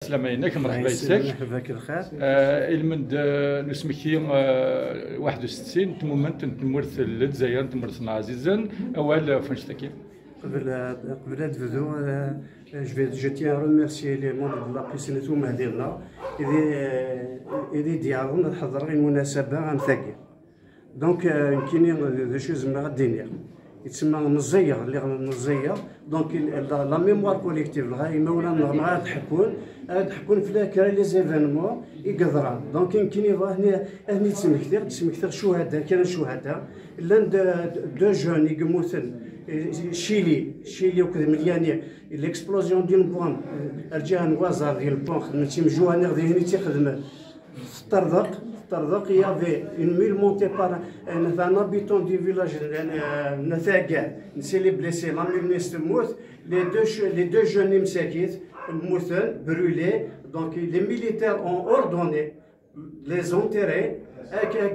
السلام عليكم، مرحبا بك. مرحبا الخير. المند نسمكي 61 تمومنت نمرث الجزائر تمرثنا عزيزا اول فنشتكي قبل تبدو جو تيان ريميرسي لي مونبر دو لابيسين توما ديالنا إذا ديالهم نحضر المناسبة غنثاقي دونك كاينين دي شوز ما غاديين يتسمى مزير اللي مزير دونك لا ميموار كوليكتيف الغاية مولانا غاد حكون في ذاك لي زيفينمون يقدران دونك كاين هني تسمكثر شهداء كانوا شهداء لان دو جون يقموثن شيلي وكذا ملياني ليكسبلوزيون ديال البوان رجع نوازار ديال البوان خدمتي مجوانير ديال هني تيخدم في الطردق يافي اون ميل مونتي بار ان هابيتون دي فيلاج نثاقا نسي لي بليسي لا ميل نيس تموت لي دو جون مساكيت موثن برولي دونك لي ميليتير اون اوردوني لي زونتيري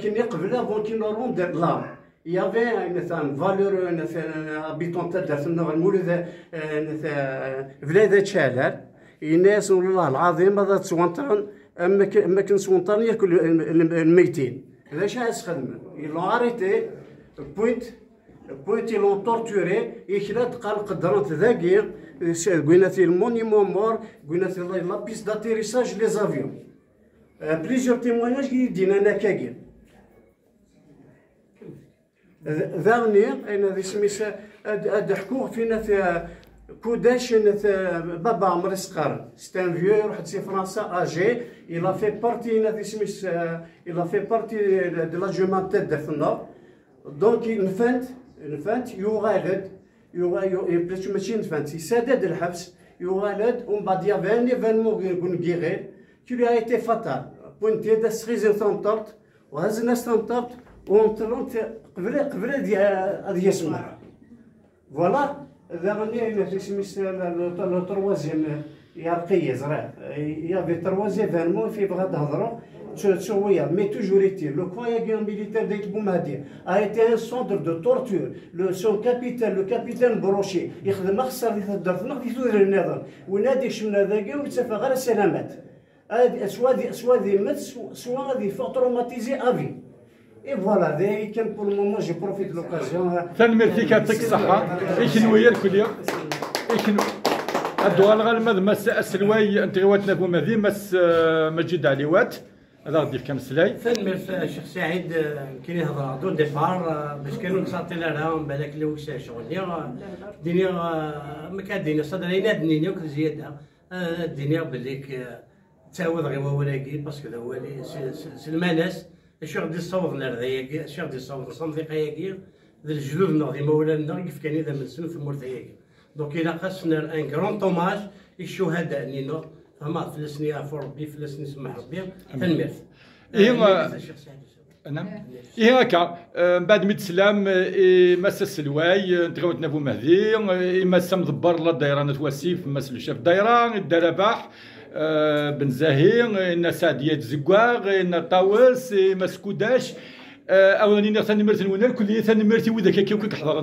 كي قبل افون كي نورون دير لام يافي مثلا فالور مثلا هابيتون تاع درتنا المولد فلاذا تشالر الناس والله العظيم هذا تسونطرن اما كنسونطرن ياكل الميتين هذا شاعس خدمه يلون اريتي بوينت يلون تورتوري يخلات قال قدرت ذاكي قلنا في المونيمون مور قلنا في لا بيس داتيريساج لي زافيون بليزيور تيمواناج يدينا انا كاكين ذاوني انا ذي سميس ضحكوا فينا في كوداش بابا عمري صغار سي ان فيو يروح سي فرنسا اجي إلا في بارتي ذي سميس إلا في بارتي دو لا جومانتيت درتنا دونك نفانت يغالد بلاش ماشي نفانت يسدد الحبس يغالد ومن بعد يافي ان ايفينمون كونكيغي كي لي ايتي فاتال بوينتي دا سخيزي ثونطرت وهزنا ثونطرت ونطلونت قبل هذه يسمع فوالا ذا غني في سميس لو تروازيام يرقي زرع يافي تروازيام فالمون في بغا تهضروا تسويا مي توجور ايتي لو كوايا ميليتير ديال بومهدي ا ايتي ان سونتر دو تورتور لو سون كابيتان لو كابيتان بروشي يخدم خسر في درتنا في ثور النظام ونادي شمنا ذاكي ويتسافى غير السلامات سوا ذي مات سوا ذي فور تروماتيزي افي اي فوالا ذاك كان بور المومون جي بروفيت لوكازيون تنمرتي كاتك الصحة يكنوا يا الكل يكنوا الدوال غالمد مس السلواي انت غواتنا بومهدي مس مجد عليوات هذا غادي في كام سلاي تنمرت الشيخ سعيد كاين يهضر دو ديبار باش كانوا نساطي لها من بالك اللي وكسا شغل الدنيا ما كادينا صدرينا دنيا وكل زياده الدنيا بالليك تعاود غير ولاكي باسكو هذا هو المناس اش غادي يصوض لنا ذاك اش غادي يصوض صنديقه ياكي الجدود ناضي مولانا كيف كان اذا من سن في مورثياكي دونك الى خاصنا ان كرون طوماج الشهداء نينا فما فلسني ربي فلسني سمح ربي تنمرت نعم هكا من بعد ميت سلام مس السلواي تغوتنا بو مهدي مس مضبر لا دايره نتوسيف مس الشاف دايره الدرباح بن زاهي ان سعديات زكواغ ان طاوس مسكوداش اولاني تنمرت الونال كليه تنمرتي وذاك كيف كحضر